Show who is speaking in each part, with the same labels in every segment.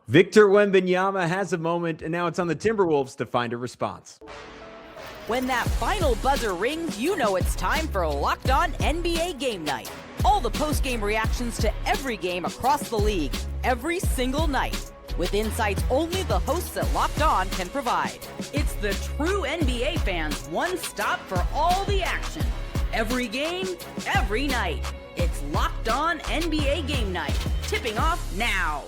Speaker 1: Victor Wembanyama has a moment, and now it's on the Timberwolves to find a response.
Speaker 2: When that final buzzer rings, you know it's time for Locked On NBA Game Night. All the post-game reactions to every game across the league, every single night, with insights only the hosts at Locked On can provide. It's the true NBA fans' one stop for all the action. Every game, every night. It's Locked On NBA Game Night. Tipping off now.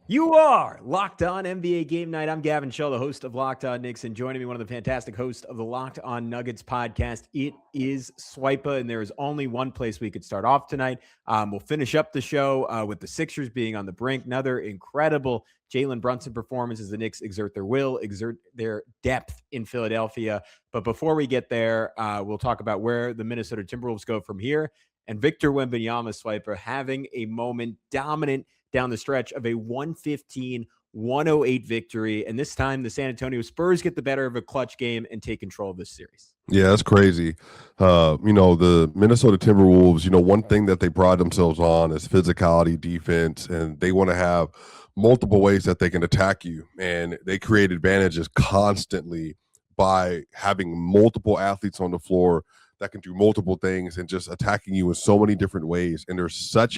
Speaker 1: You are Locked On NBA Game Night. I'm Gavin Schall, the host of Locked On Knicks, and joining me, one of the fantastic hosts of the Locked On Nuggets podcast. It is Swipa, and there is only one place we could start off tonight. We'll finish up the show with the Sixers being on the brink. Another incredible Jalen Brunson performance as the Knicks exert their will, exert their depth in Philadelphia. But before we get there, we'll talk about where the Minnesota Timberwolves go from here. And Victor Wembanyama, Swiper, having a moment, dominant down the stretch of a 115-108 victory. And this time, the San Antonio Spurs get the better of a clutch game and take control of this series.
Speaker 3: Yeah, that's crazy. The Minnesota Timberwolves, one thing that they pride themselves on is physicality, defense, and they want to have multiple ways that they can attack you. And they create advantages constantly by having multiple athletes on the floor that can do multiple things and just attacking you in so many different ways. And there's such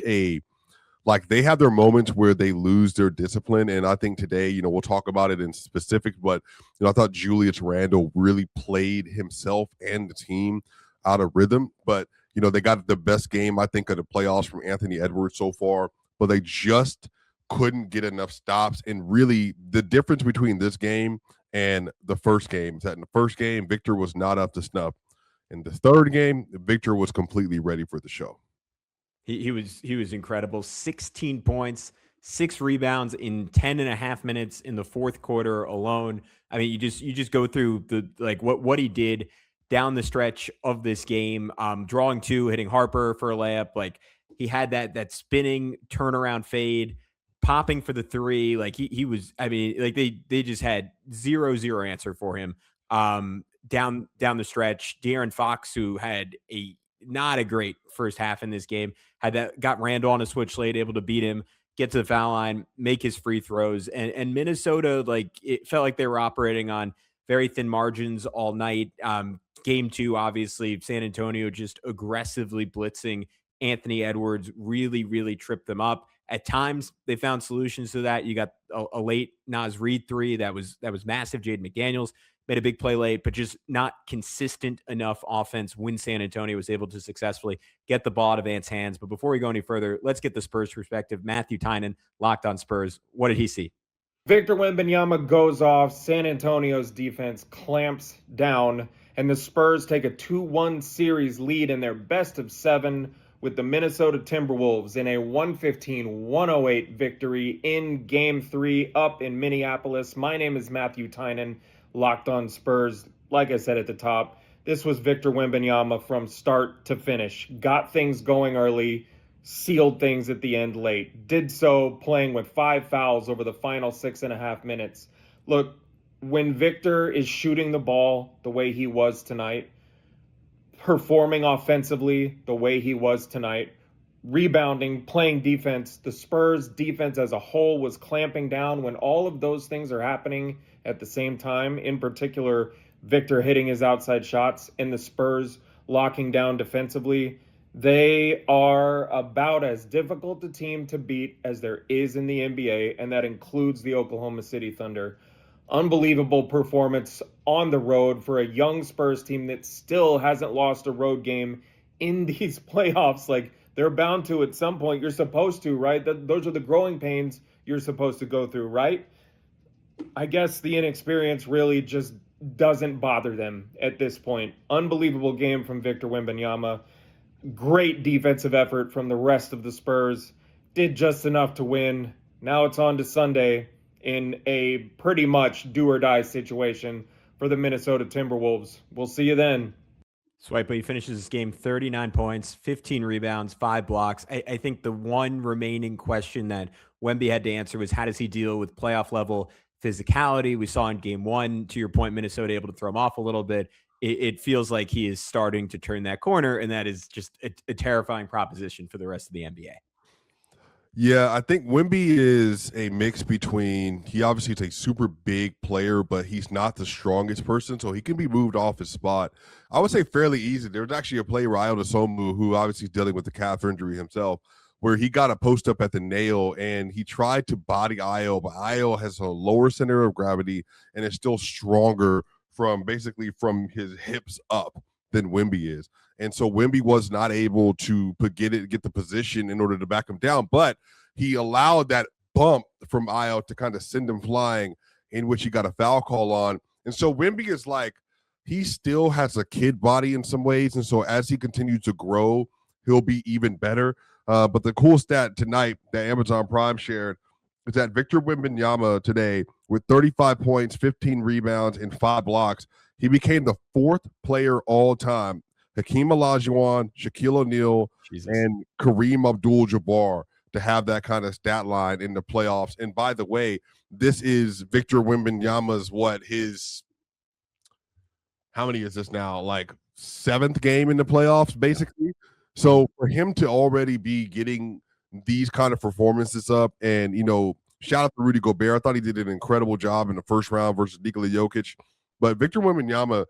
Speaker 3: they have their moments where they lose their discipline. And I think today, we'll talk about it in specifics, but, I thought Julius Randle really played himself and the team out of rhythm. But, they got the best game, I think, of the playoffs from Anthony Edwards so far, but they just couldn't get enough stops. And really the difference between this game and the first game is that in the first game, Victor was not up to snuff. In the third game, Victor was completely ready for the show.
Speaker 1: He was incredible. 16 points, 6 rebounds in 10 and a half minutes in the fourth quarter alone. I mean, you just go through what he did down the stretch of this game, drawing 2, hitting Harper for a layup. Like, he had that spinning turnaround fade, popping for the 3. Like, he was, I mean, like they just had zero answer for him down the stretch. De'Aaron Fox, who had not a great first half in this game, got Randle on a switch late, able to beat him, get to the foul line, make his free throws. And Minnesota, it felt like they were operating on very thin margins all night. Game 2, obviously, San Antonio just aggressively blitzing Anthony Edwards really tripped them up. At times, they found solutions to that. You got a late Naz Reid 3 that was massive. Jaden McDaniels made a big play late, but just not consistent enough offense when San Antonio was able to successfully get the ball out of Ant's hands. But before we go any further, let's get the Spurs perspective. Matthew Tynan, Locked On Spurs. What did he see?
Speaker 4: Victor Wembanyama goes off. San Antonio's defense clamps down, and the Spurs take a 2-1 series lead in their best of 7 with the Minnesota Timberwolves in a 115-108 victory in Game 3 up in Minneapolis. My name is Matthew Tynan, Locked On Spurs. Like I said at the top, this was Victor Wembanyama from start to finish. Got things going early, sealed things at the end late. Did so playing with 5 fouls over the final 6.5 minutes. Look, when Victor is shooting the ball the way he was tonight, performing offensively the way he was tonight, rebounding, playing defense, the Spurs defense as a whole was clamping down. When all of those things are happening at the same time, in particular, Victor hitting his outside shots and the Spurs locking down defensively, they are about as difficult a team to beat as there is in the NBA, and that includes the Oklahoma City Thunder. Unbelievable performance on the road for a young Spurs team that still hasn't lost a road game in these playoffs. Like, they're bound to at some point. You're supposed to, right? Those are the growing pains you're supposed to go through, right? I guess the inexperience really just doesn't bother them at this point. Unbelievable game from Victor Wembanyama. Great defensive effort from the rest of the Spurs. Did just enough to win. Now it's on to Sunday in a pretty much do-or-die situation for the Minnesota Timberwolves. We'll see you then.
Speaker 1: Swipe, he finishes this game 39 points, 15 rebounds, 5 blocks. I think the one remaining question that Wemby had to answer was, how does he deal with playoff level physicality? We saw in game 1, to your point, Minnesota able to throw him off a little bit. It feels like he is starting to turn that corner, and that is just a terrifying proposition for the rest of the NBA.
Speaker 3: Yeah, I think Wemby is a mix between he obviously is a super big player, but he's not the strongest person, so he can be moved off his spot. I would say fairly easy. There was actually a play Ryo Dosomu, who obviously is dealing with the calf injury himself, where he got a post up at the nail and he tried to body Io, but Io has a lower center of gravity and is still stronger from basically from his hips up than Wemby is. And so Wemby was not able to get the position in order to back him down, but he allowed that bump from Io to kind of send him flying, in which he got a foul call on. And so Wemby is like, he still has a kid body in some ways. And so as he continues to grow, he'll be even better. But the cool stat tonight that Amazon Prime shared is that Victor Wembanyama today, with 35 points, 15 rebounds, and 5 blocks, he became the 4th player all time, Hakeem Olajuwon, Shaquille O'Neal, and Kareem Abdul-Jabbar, to have that kind of stat line in the playoffs. And by the way, this is Victor Wembanyama's how many is this now? Like 7th game in the playoffs, basically. So for him to already be getting these kind of performances up, and shout out to Rudy Gobert. I thought he did an incredible job in the first round versus Nikola Jokic. But Victor Wembanyama,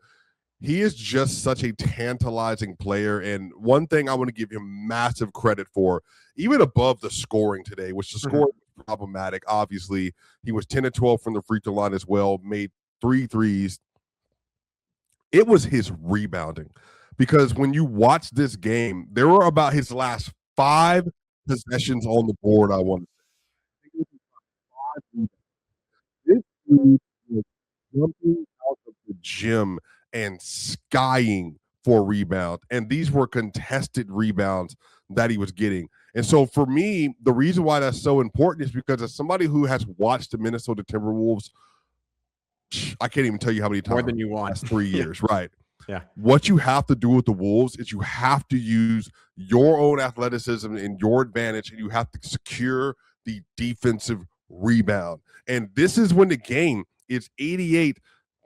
Speaker 3: he is just such a tantalizing player. And one thing I want to give him massive credit for, even above the scoring today, which the score was problematic. Obviously, he was 10 to 12 from the free throw line as well, made 3 threes. It was his rebounding, because when you watch this game, there were about his last 5 possessions on the board. I want to say this dude was jumping out of the gym and skying for rebound, and these were contested rebounds that he was getting. And so for me, the reason why that's so important is because as somebody who has watched the Minnesota Timberwolves, I can't even tell you how many times
Speaker 1: More than you want.
Speaker 3: last 3 years, right?
Speaker 1: Yeah.
Speaker 3: What you have to do with the Wolves is you have to use your own athleticism and your advantage, and you have to secure the defensive rebound. And this is when the game is 88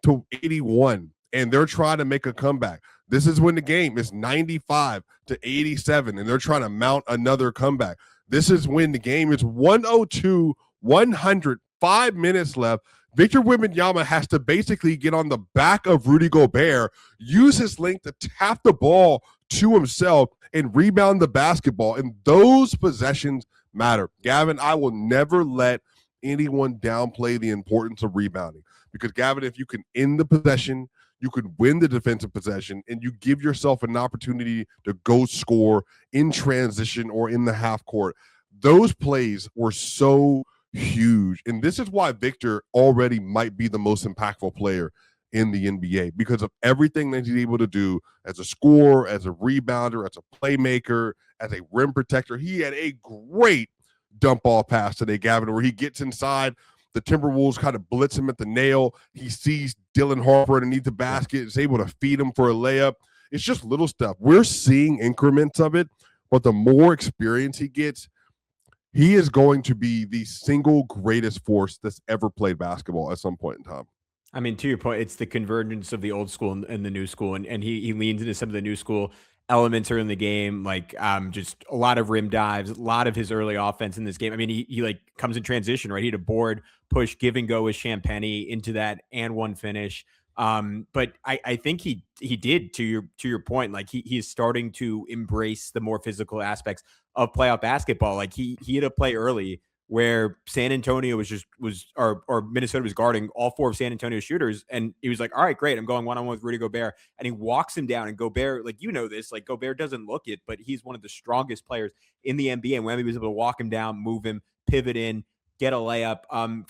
Speaker 3: to 81, and they're trying to make a comeback. This is when the game is 95 to 87, and they're trying to mount another comeback. This is when the game is 102, 100, 5 minutes left. Victor Wembanyama has to basically get on the back of Rudy Gobert, use his length to tap the ball to himself and rebound the basketball. And those possessions matter. Gavin, I will never let anyone downplay the importance of rebounding, because, Gavin, if you can end the possession, you can win the defensive possession, and you give yourself an opportunity to go score in transition or in the half court. Those plays were so huge. And this is why Victor already might be the most impactful player in the NBA, because of everything that he's able to do as a scorer, as a rebounder, as a playmaker, as a rim protector. He had a great dump ball pass today, Gavin, where he gets inside. The Timberwolves kind of blitz him at the nail. He sees Dylan Harper underneath the basket, is able to feed him for a layup. It's just little stuff. We're seeing increments of it, but the more experience he gets, he is going to be the single greatest force that's ever played basketball at some point in time.
Speaker 1: I mean, to your point, it's the convergence of the old school and the new school, and he leans into some of the new school elements are in the game, like just a lot of rim dives, a lot of his early offense in this game. I mean, he like comes in transition, right? He had a board push, give and go with Champagny into that and one finish. But I think he did, to your point, like he is starting to embrace the more physical aspects of playoff basketball. Like he had a play early where San Antonio or Minnesota was guarding all 4 of San Antonio's shooters. And he was like, all right, great. I'm going one-on-one with Rudy Gobert. And he walks him down, and Gobert, like, this, like Gobert doesn't look it, but he's one of the strongest players in the NBA. And Wemby was able to walk him down, move him, pivot in, get a layup.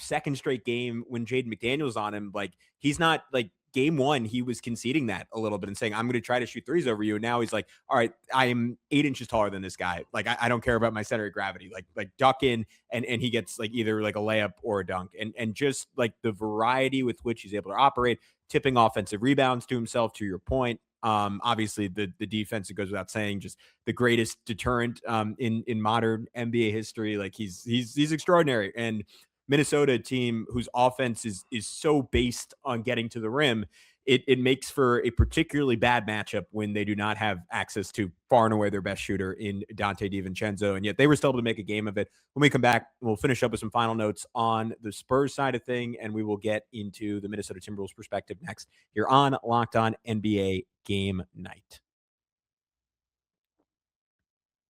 Speaker 1: Second straight game when Jaden McDaniel's on him, like he's not like, game 1, he was conceding that a little bit and saying, I'm going to try to shoot threes over you. And now he's like, all right, I am 8 inches taller than this guy. Like, I don't care about my center of gravity. Like duck in, and he gets like either like a layup or a dunk. And just like the variety with which he's able to operate, tipping offensive rebounds to himself, to your point. Obviously the defense, it goes without saying, just the greatest deterrent in modern NBA history. Like he's extraordinary. And Minnesota team whose offense is so based on getting to the rim, it makes for a particularly bad matchup when they do not have access to far and away their best shooter in Donte DiVincenzo. And yet they were still able to make a game of it. When we come back, we'll finish up with some final notes on the Spurs side of thing, and we will get into the Minnesota Timberwolves perspective next here on Locked On NBA Game Night.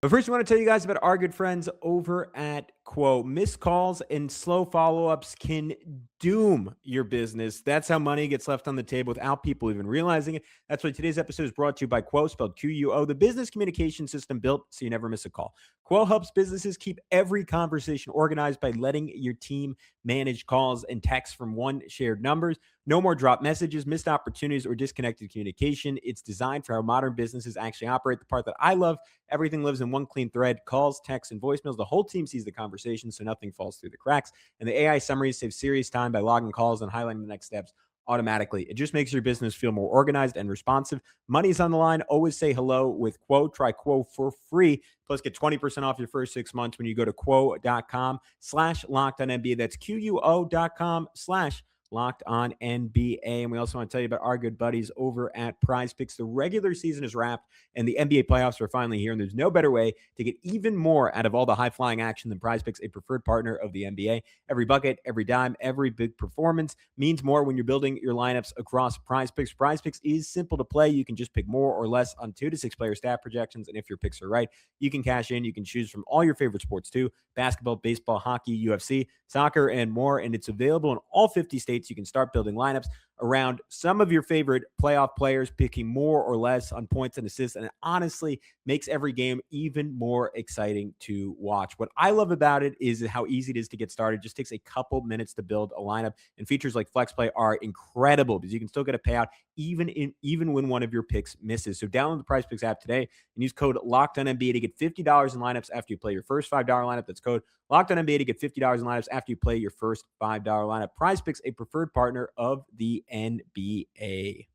Speaker 1: But first, we want to tell you guys about our good friends over at Quo. Missed calls and slow follow-ups can doom your business. That's how money gets left on the table without people even realizing it. That's why today's episode is brought to you by Quo, spelled Q-U-O, the business communication system built so you never miss a call. Quo helps businesses keep every conversation organized by letting your team manage calls and texts from one shared numbers. No more drop messages, missed opportunities, or disconnected communication. It's designed for how modern businesses actually operate. The part that I love, everything lives in one clean thread, calls, texts, and voicemails. The whole team sees the conversation, so nothing falls through the cracks. And the AI summaries save serious time by logging calls and highlighting the next steps automatically. It just makes your business feel more organized and responsive. Money's on the line. Always say hello with Quo. Try Quo for free. Plus, get 20% off your first 6 months when you go to quo.com/LockedOnNBA. That's QUO.com/Locked On NBA. And we also want to tell you about our good buddies over at Prize Picks. The regular season is wrapped and the NBA playoffs are finally here. And there's no better way to get even more out of all the high flying action than Prize Picks, a preferred partner of the NBA. Every bucket, every dime, every big performance means more when you're building your lineups across Prize Picks. Prize Picks is simple to play. You can just pick more or less on 2 to 6 player stat projections. And if your picks are right, you can cash in. You can choose from all your favorite sports too: basketball, baseball, hockey, UFC, soccer, and more. And it's available in all 50 states. You can start building lineups around some of your favorite playoff players, picking more or less on points and assists. And it honestly makes every game even more exciting to watch. What I love about it is how easy it is to get started. It just takes a couple minutes to build a lineup. And features like Flex Play are incredible because you can still get a payout even when one of your picks misses. So download the Prize Picks app today and use code LOCKEDONNBA to get $50 in lineups after you play your first $5 lineup. That's code LOCKEDONNBA to get $50 in lineups after you play your first $5 lineup. Prize Picks, a preferred partner of the NBA.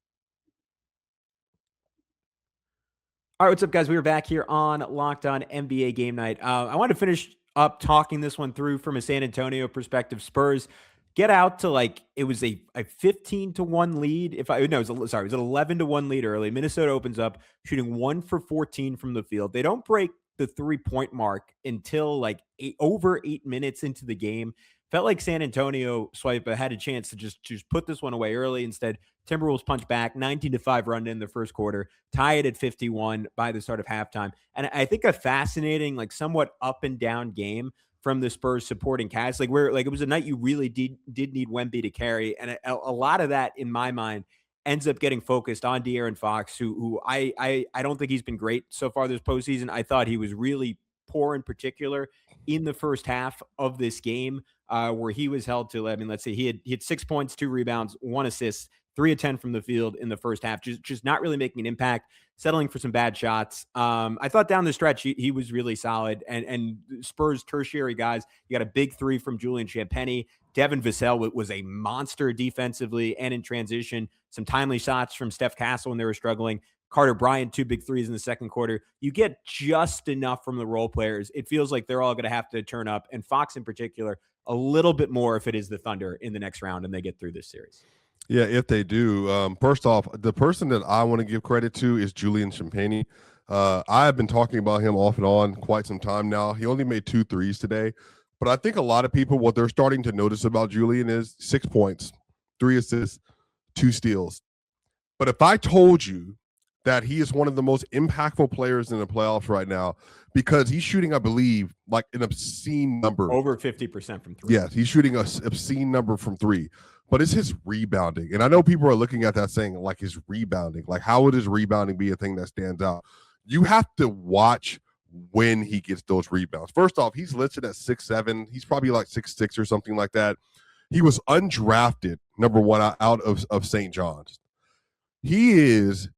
Speaker 1: All right, what's up, guys? We are back here on Locked On NBA Game Night. I want to finish up talking this one through from a San Antonio perspective. Spurs get out to it was a 15-1 lead. It was an 11-1 lead early. Minnesota opens up shooting 1 for 14 from the field. They don't break the 3-point mark until over 8 minutes into the game. Felt like San Antonio Swipa had a chance to just put this one away early. Instead, Timberwolves punch back, 19-5 run in the first quarter, tie it at 51 by the start of halftime. And I think a fascinating, somewhat up and down game from the Spurs supporting cast, it was a night you really did need Wemby to carry. And a lot of that, in my mind, ends up getting focused on De'Aaron Fox, who I don't think he's been great so far this postseason. I thought he was really poor, in particular in the first half of this game, where he was held to, let's see, he had 6 points, 2 rebounds, 1 assist, 3 of 10 from the field in the first half, just not really making an impact, settling for some bad shots. I thought down the stretch, he was really solid. And Spurs tertiary guys, you got a big 3 from Julian Champagnie. Devin Vassell was a monster defensively and in transition. Some timely shots from Steph Castle when they were struggling. Carter Bryant, 2 big threes in the second quarter. You get just enough from the role players. It feels like they're all going to have to turn up, and Fox in particular, a little bit more if it is the Thunder in the next round and they get through this series.
Speaker 3: Yeah, if they do. First off, the person that I want to give credit to is Julian Champagnie. I've been talking about him off and on quite some time now. He only made 2 threes today, but I think a lot of people, what they're starting to notice about Julian is 6 points, 3 assists, 2 steals. But if I told you that he is one of the most impactful players in the playoffs right now, because he's shooting, I believe, an obscene number.
Speaker 1: Over 50% from 3.
Speaker 3: Yes, he's shooting an obscene number from 3. But it's his rebounding. And I know people are looking at that saying, his rebounding. How would his rebounding be a thing that stands out? You have to watch when he gets those rebounds. First off, he's listed at 6'7". He's probably 6'6" or something like that. He was undrafted, number 1, out of St. John's. He is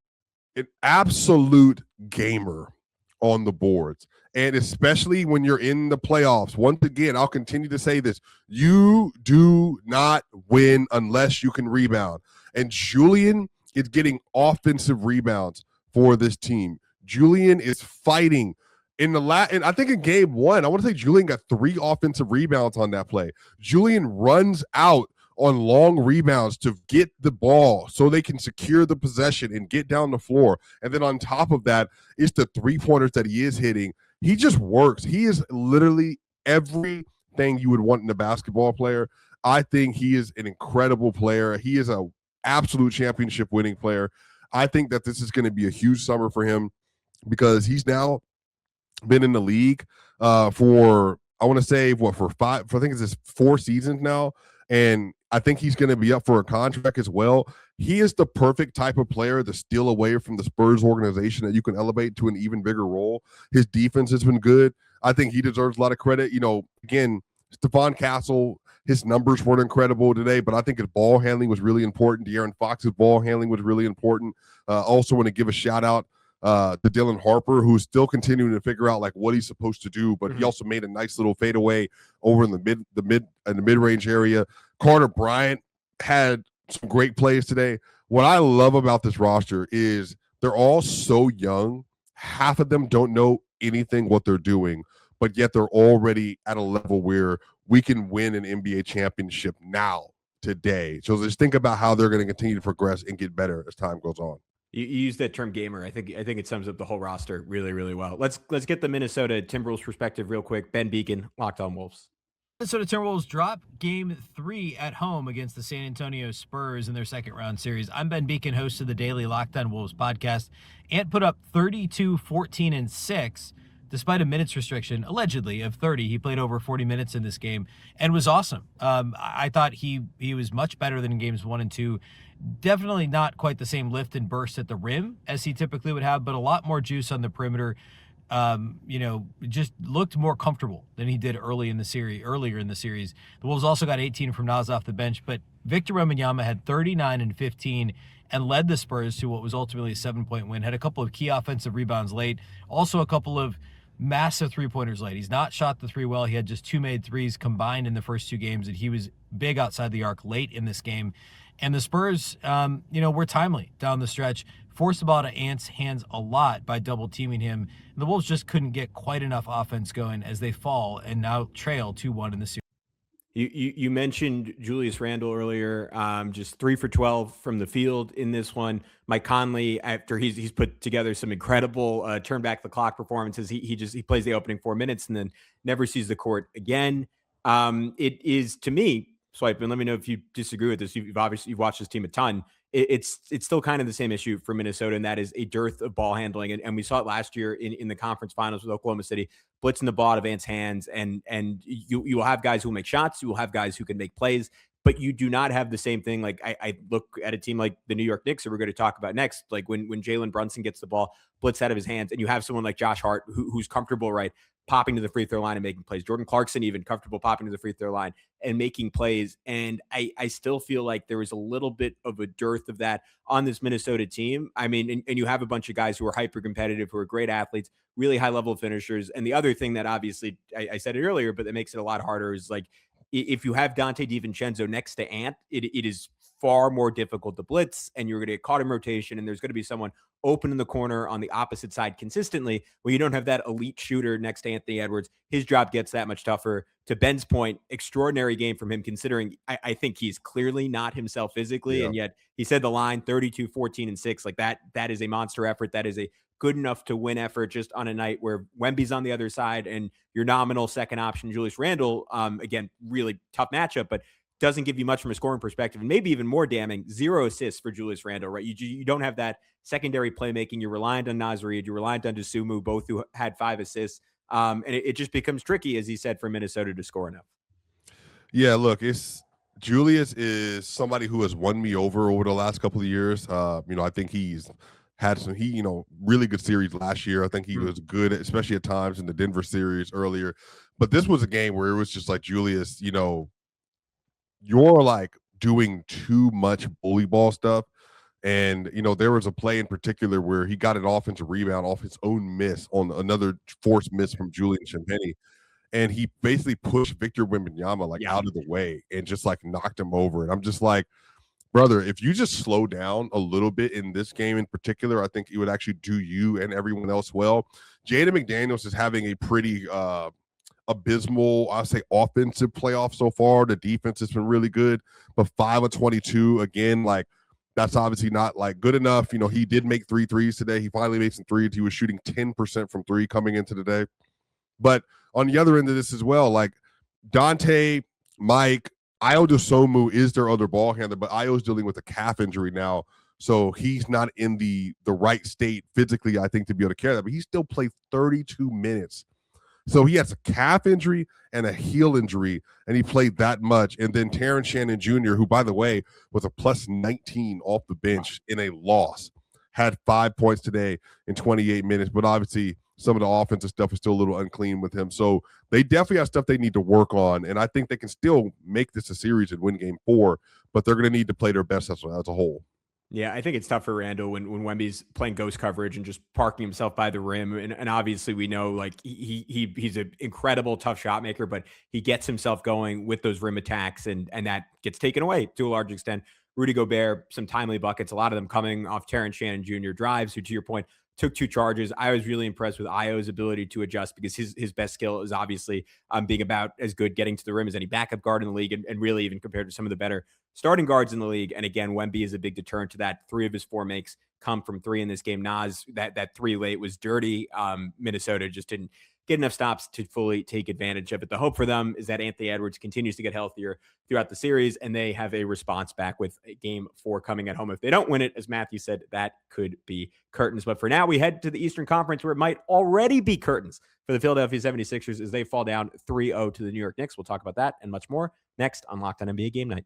Speaker 3: an absolute gamer on the boards. And especially when you're in the playoffs, once again, I'll continue to say this: you do not win unless you can rebound. And Julian is getting offensive rebounds for this team. Julian is fighting in and I think in game 1, I want to say Julian got 3 offensive rebounds on that play. Julian runs out on long rebounds to get the ball so they can secure the possession and get down the floor. And then on top of that, it's the three-pointers that he is hitting. He just works. He is literally everything you would want in a basketball player. I think he is an incredible player. He is an absolute championship winning player. I think that this is going to be a huge summer for him because he's now been in the league for, I want to say, I think it's his 4 seasons now. And I think he's going to be up for a contract as well. He is the perfect type of player to steal away from the Spurs organization that you can elevate to an even bigger role. His defense has been good. I think he deserves a lot of credit. Again, Stephon Castle, his numbers weren't incredible today, but I think his ball handling was really important. De'Aaron Fox's ball handling was really important. Also want to give a shout out to Dylan Harper, who's still continuing to figure out like what he's supposed to do, but he also made a nice little fadeaway over in the mid-range area. Carter Bryant had some great plays today. What I love about this roster is they're all so young. Half of them don't know anything what they're doing, but yet they're already at a level where we can win an NBA championship now, today. So just think about how they're going to continue to progress and get better as time goes on.
Speaker 1: You use that term gamer. I think it sums up the whole roster really, really well. Let's get the Minnesota Timberwolves perspective real quick. Ben Beacon, Locked On Wolves.
Speaker 5: Minnesota Timberwolves drop game 3 at home against the San Antonio Spurs in their second round series. I'm Ben Beacon, host of the daily Locked On Wolves podcast. Ant put up 32, 14, and 6 despite a minutes restriction, allegedly, of 30. He played over 40 minutes in this game and was awesome. I thought he was much better than in games 1 and 2. Definitely not quite the same lift and burst at the rim as he typically would have, but a lot more juice on the perimeter. Just looked more comfortable than he did earlier in the series. The Wolves also got 18 from Nas off the bench, but Victor Wembanyama had 39 and 15 and led the Spurs to what was ultimately a 7-point win. Had a couple of key offensive rebounds late, also a couple of massive three-pointers late. He's not shot the three well. He had just 2 made threes combined in the first 2 games, and he was big outside the arc late in this game. And the Spurs, were timely down the stretch, forced the ball to Ant's hands a lot by double-teaming him. And the Wolves just couldn't get quite enough offense going as they fall and now trail 2-1 in the series.
Speaker 1: You mentioned Julius Randle earlier, just 3 for 12 from the field in this one. Mike Conley, after he's put together some incredible turn back the clock performances, he plays the opening 4 minutes and then never sees the court again. It is, to me, Swipe, and let me know if you disagree with this. You've watched this team a ton. It's still kind of the same issue for Minnesota, and that is a dearth of ball handling. And we saw it last year in the conference finals with Oklahoma City, blitzing the ball out of Ant's hands. And you will have guys who will make shots. You will have guys who can make plays, but you do not have the same thing. Like I look at a team like the New York Knicks, that we're going to talk about next, like when Jalen Brunson gets the ball blitzed out of his hands, and you have someone like Josh Hart who's comfortable, right, popping to the free throw line and making plays. Jordan Clarkson even comfortable popping to the free throw line and making plays. And I still feel like there was a little bit of a dearth of that on this Minnesota team. I mean, and you have a bunch of guys who are hyper competitive, who are great athletes, really high level finishers. And the other thing that obviously I said it earlier, but that makes it a lot harder is like, if you have Donte DiVincenzo next to Ant, it is far more difficult to blitz, and you're going to get caught in rotation, and there's going to be someone open in the corner on the opposite side consistently. When you don't have that elite shooter next to Anthony Edwards, his job gets that much tougher. To Ben's point, extraordinary game from him, considering I think he's clearly not himself physically, and yet he said the line 32, 14, and 6. Like that is a monster effort. That is a good enough to win effort just on a night where Wemby's on the other side and your nominal second option, Julius Randle, again, really tough matchup, but doesn't give you much from a scoring perspective. And maybe even more damning, 0 assists for Julius Randle, right? You don't have that secondary playmaking. You're reliant on Naz Reid. You're reliant on Dosunmu, both who had 5 assists. And it just becomes tricky, as he said, for Minnesota to score enough.
Speaker 3: Yeah, look, Julius is somebody who has won me over the last couple of years. I think he's had some really good series last year. I think he was good, especially at times in the Denver series earlier. But this was a game where it was just like, Julius, you're like doing too much bully ball stuff. And, there was a play in particular where he got an offensive rebound off his own miss on another forced miss from Julian Champagnie. And he basically pushed Victor Wembanyama out of the way and just knocked him over. And I'm just like, brother, if you just slow down a little bit in this game in particular, I think it would actually do you and everyone else well. Jaden McDaniels is having a pretty abysmal, I say, offensive playoff so far. The defense has been really good, but 5 of 22 again, like that's obviously not like good enough. He did make 3 threes today. He finally made some threes. He was shooting 10% from 3 coming into the day. But on the other end of this as well, like Donte, Mike, Ayo Dosunmu is their other ball handler, but Ayo's dealing with a calf injury now. So he's not in the right state physically, I think, to be able to carry that. But he still played 32 minutes. So he has a calf injury and a heel injury, and he played that much. And then Terrence Shannon Jr., who, by the way, was a plus 19 off the bench in a loss, had 5 points today in 28 minutes. But obviously, some of the offensive stuff is still a little unclean with him. So they definitely have stuff they need to work on. And I think they can still make this a series and win game 4, but they're going to need to play their best as a whole.
Speaker 1: Yeah, I think it's tough for Randle when Wemby's playing ghost coverage and just parking himself by the rim. And obviously we know like he's an incredible tough shot maker, but he gets himself going with those rim attacks and that gets taken away to a large extent. Rudy Gobert, some timely buckets, a lot of them coming off Terrence Shannon Jr. drives, who to your point took 2 charges. I was really impressed with Ayo's ability to adjust because his best skill is obviously being about as good getting to the rim as any backup guard in the league, and really even compared to some of the better starting guards in the league. And again, Wemby is a big deterrent to that. 3 of his 4 makes come from 3 in this game. Nas, that 3 late was dirty. Minnesota just didn't get enough stops to fully take advantage of it. The hope for them is that Anthony Edwards continues to get healthier throughout the series, and they have a response back with game 4 coming at home. If they don't win it, as Matthew said, that could be curtains. But for now, we head to the Eastern Conference, where it might already be curtains for the Philadelphia 76ers as they fall down 3-0 to the New York Knicks. We'll talk about that and much more next on Locked On NBA Game Night.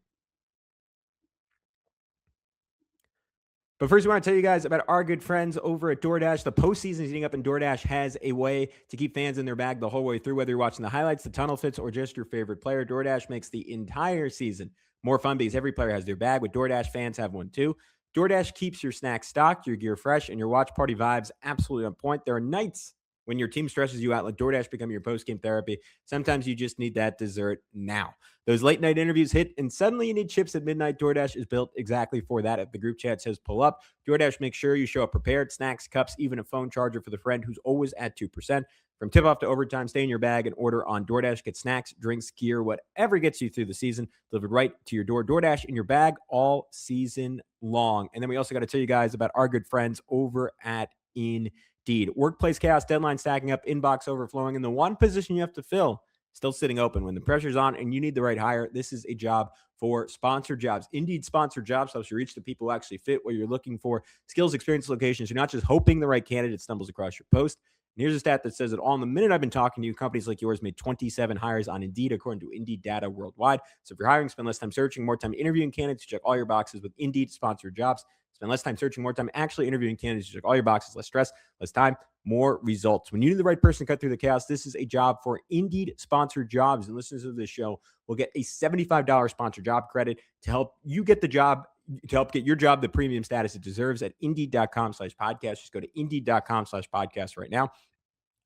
Speaker 1: But first, we want to tell you guys about our good friends over at DoorDash. The postseason is heating up, and DoorDash has a way to keep fans in their bag the whole way through. Whether you're watching the highlights, the tunnel fits, or just your favorite player, DoorDash makes the entire season more fun because every player has their bag. With DoorDash, fans have one too. DoorDash keeps your snacks stocked, your gear fresh, and your watch party vibes absolutely on point. There are nights when your team stresses you out, let DoorDash become your post-game therapy. Sometimes you just need that dessert now. Those late night interviews hit, and suddenly you need chips at midnight. DoorDash is built exactly for that. If the group chat says pull up, DoorDash makes sure you show up prepared. Snacks, cups, even a phone charger for the friend who's always at 2%. From tip-off to overtime, stay in your bag and order on DoorDash. Get snacks, drinks, gear, whatever gets you through the season, delivered right to your door. DoorDash in your bag all season long. And then we also got to tell you guys about our good friends over at Indeed. Workplace chaos, deadline stacking up, inbox overflowing, and the one position you have to fill still sitting open. When the pressure's on and you need the right hire, this is a job for sponsored jobs. Indeed sponsored jobs helps you reach the people who actually fit what you're looking for. Skills, experience, locations. You're not just hoping the right candidate stumbles across your post. And here's a stat that says it all. In the minute I've been talking to you, companies like yours made 27 hires on Indeed, according to Indeed data worldwide. So if you're hiring, spend less time searching, more time interviewing candidates. Check all your boxes with Indeed sponsored jobs. Spend less time searching, more time actually interviewing candidates. Check all your boxes, less stress, less time, more results. When you need the right person to cut through the chaos, this is a job for Indeed sponsored jobs. And listeners of this show will get a $75 sponsored job credit to help you get the job, to help get your job the premium status it deserves at Indeed.com/podcast. Just go to Indeed.com/podcast right now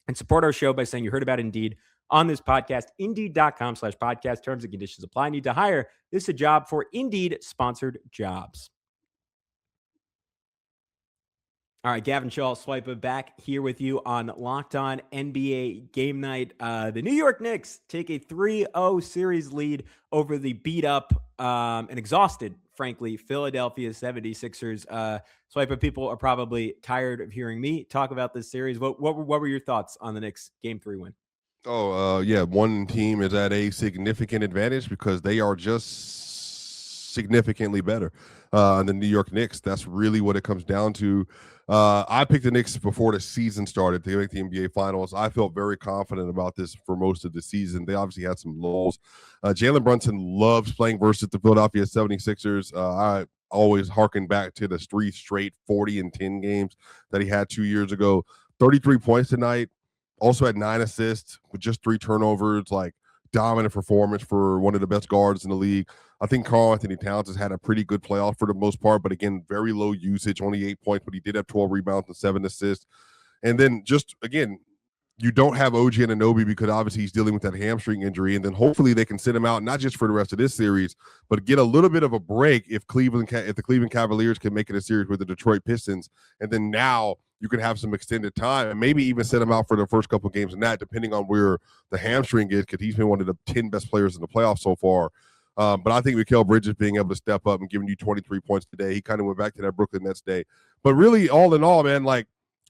Speaker 1: and support our show by saying you heard about Indeed on this podcast. Indeed.com/podcast. Terms and conditions apply. Need to hire. This is a job for Indeed sponsored jobs. All right, Gavin Schall, Swipa back here with you on Locked On NBA Game Night. The New York Knicks take a 3-0 series lead over the beat-up and exhausted, frankly, Philadelphia 76ers. Swipa, people are probably tired of hearing me talk about this series. What were your thoughts on the Knicks Game 3 win?
Speaker 3: Yeah, one team is at a significant advantage because they are just significantly better than the New York Knicks. That's really what it comes down to. I picked the Knicks before the season started to make the NBA Finals. I felt very confident about this for most of the season. They obviously had some lulls. Jalen Brunson loves playing versus the Philadelphia 76ers. I always harken back to the 3 straight 40-10 games that he had 2 years ago. 33 points tonight. Also had 9 assists with just 3 turnovers. Like, dominant performance for one of the best guards in the league. I think Karl Anthony Towns has had a pretty good playoff for the most part, but again, very low usage, only 8 points, but he did have 12 rebounds and 7 assists. And then just, again, you don't have OG Anunoby because obviously he's dealing with that hamstring injury, and then hopefully they can sit him out, not just for the rest of this series, but get a little bit of a break if the Cleveland Cavaliers can make it a series with the Detroit Pistons. And then now you can have some extended time and maybe even set him out for the first couple of games in that, depending on where the hamstring is, because he's been one of the 10 best players in the playoffs so far. But I think Mikal Bridges being able to step up and giving you 23 points today, he kind of went back to that Brooklyn Nets day. But really, all in all, man, like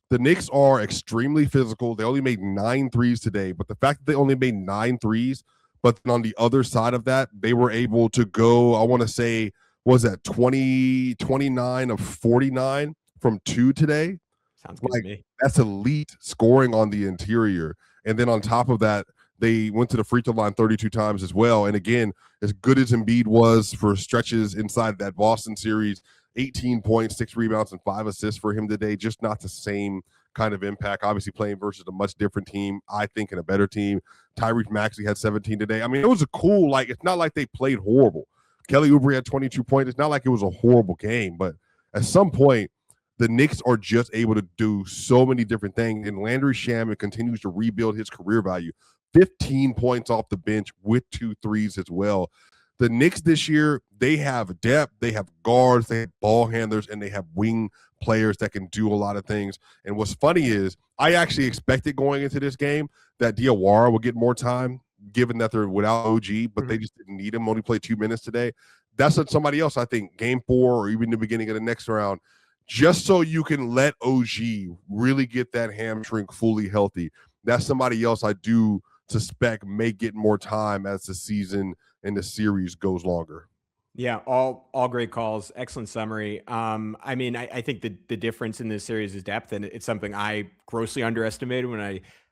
Speaker 3: the Knicks are extremely physical. They only made 9 threes today, but the fact that they only made 9 threes, but then on the other side of that, they were able to go, I want to say, was that 29 of 49 from 2 today?
Speaker 1: Sounds good
Speaker 3: Like,
Speaker 1: to me.
Speaker 3: that's elite scoring on the interior. And then on top of that, they went to the free throw line 32 times as well. And again, as good as Embiid was for stretches inside that Boston series, 18 points, 6 rebounds, and 5 assists for him today, just not the same kind of impact. Obviously playing versus a much different team, I think, and a better team. Tyrese Maxey had 17 today. I mean, it was a cool, like, it's not like they played horrible. Kelly Oubre had 22 points. It's not like it was a horrible game, but at some point, the Knicks are just able to do so many different things, and Landry Shamet continues to rebuild his career value. 15 points off the bench with 2 threes as well. The Knicks this year, they have depth, they have guards, they have ball handlers, and they have wing players that can do a lot of things. And what's funny is I actually expected going into this game that Diawara would get more time, given that they're without OG, but they just didn't need him. Only played 2 minutes today. That's what somebody else, I think, game 4 or even the beginning of the next round, just so you can let OG really get that hamstring fully healthy. That's somebody else I do suspect may get more time as the season and the series goes longer.
Speaker 1: Yeah, all great calls. Excellent summary. I mean, I think the difference in this series is depth, and it's something I grossly underestimated when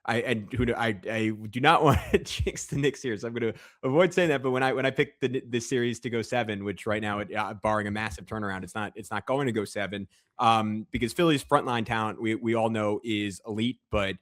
Speaker 1: I do not want to jinx the Knicks here, so I'm going to avoid saying that. But when I picked this series to go 7, which right now, barring a massive turnaround, it's not going to go 7, because Philly's frontline talent we all know is elite, but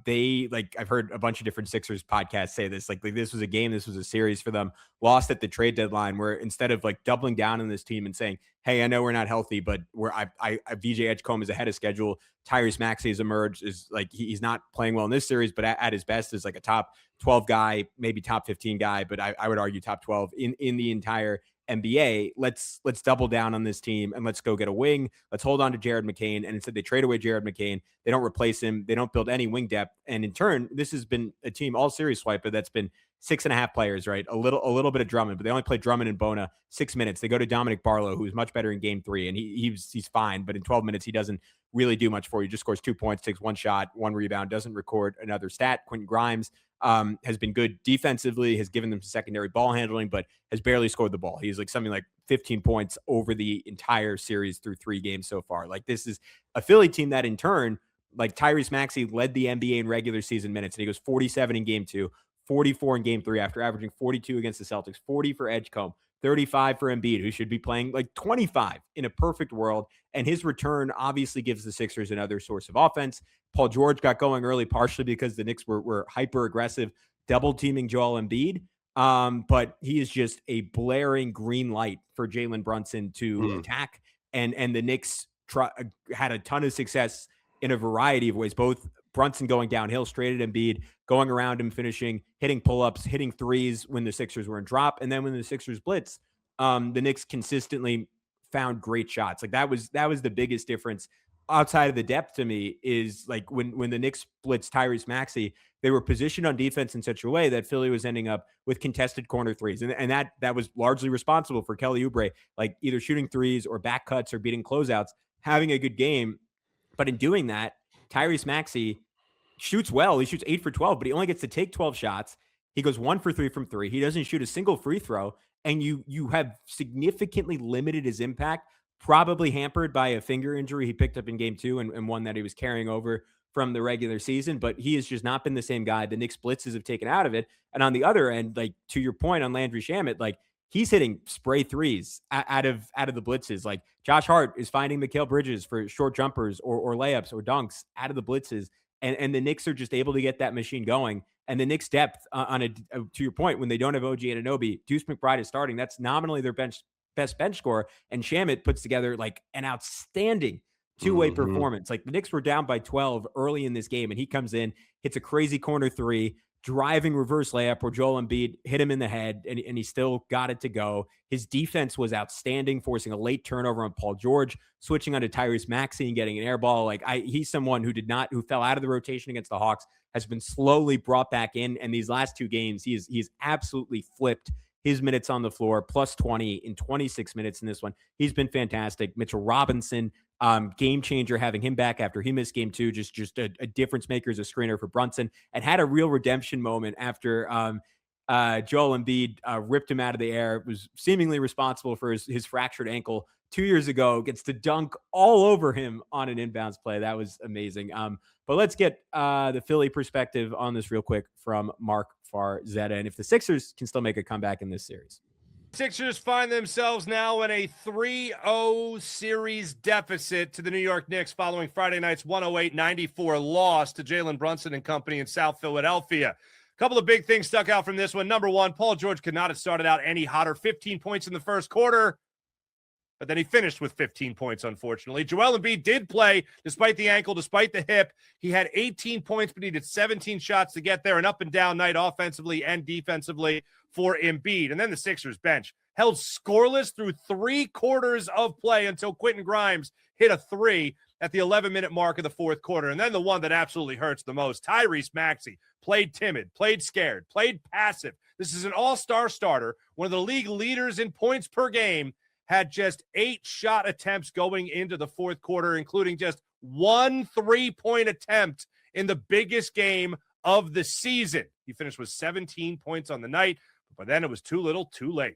Speaker 1: they, like, I've heard a bunch of different Sixers podcasts say this, like this was a game, this was a series for them, lost at the trade deadline, where instead of like doubling down on this team and saying, hey, I know we're not healthy, but VJ Edgecombe is ahead of schedule. Tyrese Maxey has emerged, is like, he's not playing well in this series, but at his best is like a top 12 guy, maybe top 15 guy, but I would argue top 12 in the entire NBA. Let's double down on this team and let's go get a wing. Let's hold on to Jared McCain. And instead they trade away Jared McCain. They don't replace him. They don't build any wing depth. And in turn, this has been a team all series, Swiper, that's been 6.5 players, right? A little bit of Drummond, but they only played Drummond and Bona 6 minutes. They go to Dominic Barlow, who's much better in game 3, and he's fine, but in 12 minutes he doesn't really do much for you. Just scores 2 points, takes 1 shot, 1 rebound, doesn't record another stat. Quentin Grimes has been good defensively, has given them secondary ball handling, but has barely scored the ball. He's like something like 15 points over the entire series through 3 games so far. Like, this is a Philly team that in turn, like, Tyrese Maxey led the NBA in regular season minutes, and he goes 47 in game 2, 44 in game 3 after averaging 42 against the Celtics, 40 for Edgecombe, 35 for Embiid, who should be playing like 25 in a perfect world. And his return obviously gives the Sixers another source of offense. Paul George got going early, partially because the Knicks were hyper aggressive, double teaming Joel Embiid. But he is just a blaring green light for Jalen Brunson to attack. And the Knicks had a ton of success in a variety of ways, both Brunson going downhill straight at Embiid, going around him, finishing, hitting pull-ups, hitting threes when the Sixers were in drop. And then when the Sixers blitz, the Knicks consistently found great shots. Like, that was the biggest difference outside of the depth to me, is like when the Knicks blitzed Tyrese Maxey, they were positioned on defense in such a way that Philly was ending up with contested corner threes. And that was largely responsible for Kelly Oubre, like either shooting threes or back cuts or beating closeouts, having a good game. But in doing that, Tyrese Maxey shoots well. He shoots 8 for 12, but he only gets to take 12 shots. He goes 1 for 3 from 3. He doesn't shoot a single free throw. And you have significantly limited his impact, probably hampered by a finger injury he picked up in game 2 and one that he was carrying over from the regular season. But he has just not been the same guy. The Knicks blitzes have taken out of it. And on the other end, like, to your point on Landry Shamet, like, he's hitting spray threes out of the blitzes. Like, Josh Hart is finding Mikal Bridges for short jumpers or layups or dunks out of the blitzes. And the Knicks are just able to get that machine going. And the Knicks' depth to your point, when they don't have OG Anunoby, Deuce McBride is starting. That's nominally their best bench scorer. And Shamet puts together like an outstanding two-way performance. Like, the Knicks were down by 12 early in this game, and he comes in, hits a crazy corner 3, driving reverse layup where Joel Embiid hit him in the head and he still got it to go. His defense was outstanding, forcing a late turnover on Paul George, switching onto Tyrese Maxey and getting an air ball. Like he's someone who fell out of the rotation against the Hawks, has been slowly brought back in. And these last two games, he's absolutely flipped his minutes on the floor, plus 20 in 26 minutes in this one. He's been fantastic. Mitchell Robinson, game changer, having him back after he missed game two, just a difference maker as a screener for Brunson, and had a real redemption moment after Joel Embiid ripped him out of the air, was seemingly responsible for his fractured ankle 2 years ago, gets to dunk all over him on an inbounds play. That was amazing. But let's get the Philly perspective on this real quick from Mark Farzetta, and if the Sixers can still make a comeback in this series.
Speaker 6: Sixers find themselves now in a 3-0 series deficit to the New York Knicks following Friday night's 108-94 loss to Jalen Brunson and company in South Philadelphia. A couple of big things stuck out from this one. Number one, Paul George could not have started out any hotter. 15 points in the first quarter, but then he finished with 15 points, unfortunately. Joel Embiid did play despite the ankle, despite the hip. He had 18 points, but he did 17 shots to get there. An up-and-down night offensively and defensively for Embiid. And then the Sixers bench held scoreless through 3 quarters of play until Quentin Grimes hit a 3 at the 11-minute mark of the fourth quarter. And then the one that absolutely hurts the most, Tyrese Maxey played timid, played scared, played passive. This is an all-star starter, one of the league leaders in points per game, had just 8 shot attempts going into the fourth quarter, including just 1 3-point attempt in the biggest game of the season. He finished with 17 points on the night, but then it was too little, too late.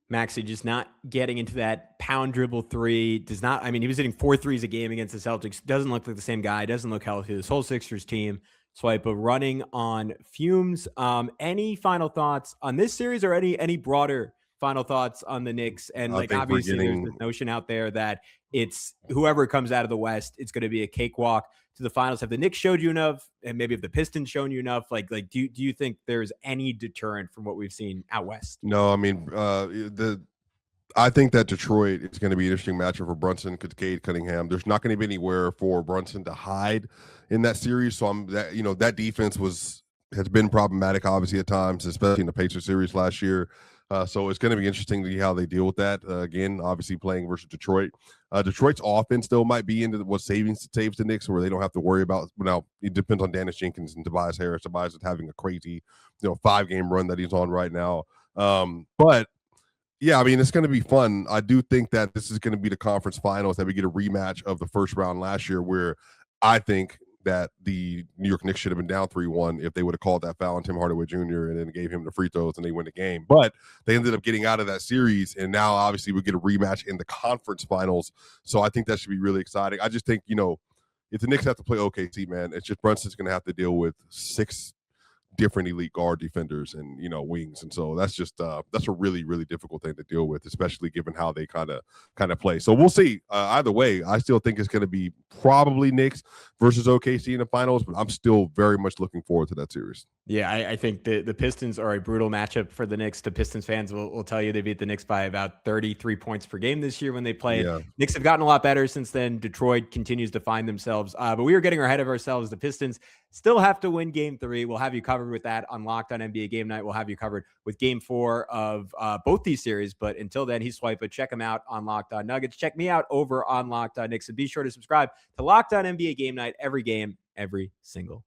Speaker 1: Maxey just not getting into that pound dribble three. He was hitting 4 threes a game against the Celtics. Doesn't look like the same guy. Doesn't look healthy. This whole Sixers team, Swipa, running on fumes. Any final thoughts on this series, or any broader final thoughts on the Knicks? And obviously there's this notion out there that it's whoever comes out of the West, it's going to be a cakewalk to the finals. Have the Knicks showed you enough, and maybe have the Pistons shown you enough? Do you think there's any deterrent from what we've seen out West?
Speaker 3: No, I mean, I think that Detroit is going to be an interesting matchup for Brunson, Cade Cunningham. There's not going to be anywhere for Brunson to hide in that series. So that defense has been problematic, obviously, at times, especially in the Pacers series last year. So it's going to be interesting to see how they deal with that. Again, obviously playing versus Detroit. Detroit's offense still might be into what saves the Knicks, where they don't have to worry about. Now, it depends on Dennis Jenkins and Tobias Harris. Tobias is having a crazy, 5-game run that he's on right now. But yeah, I mean, it's going to be fun. I do think that this is going to be the conference finals, that we get a rematch of the first round last year, where I think that the New York Knicks should have been down 3-1 if they would have called that foul on Tim Hardaway Jr. and then gave him the free throws and they win the game. But they ended up getting out of that series, and now obviously we get a rematch in the conference finals. So I think that should be really exciting. I just think, if the Knicks have to play OKC, man, it's just Brunson's going to have to deal with 6 different elite guard defenders and wings, and so that's just that's a really, really difficult thing to deal with, especially given how they kind of play. So we'll see. Either way, I still think it's going to be probably Knicks versus OKC in the finals, but I'm still very much looking forward to that series.
Speaker 1: Yeah, I think the Pistons are a brutal matchup for the Knicks. The Pistons fans will tell you they beat the Knicks by about 33 points per game this year when they played. Yeah. Knicks have gotten a lot better since then. Detroit continues to find themselves, but we are getting ahead of ourselves. The Pistons still have to win Game 3. We'll have you covered with that on Locked On NBA Game Night. We'll have you covered with Game 4 of both these series. But until then, he's Swipa. Check him out on Locked On Nuggets. Check me out over on Locked On Knicks. And be sure to subscribe to Locked On NBA Game Night every game, every single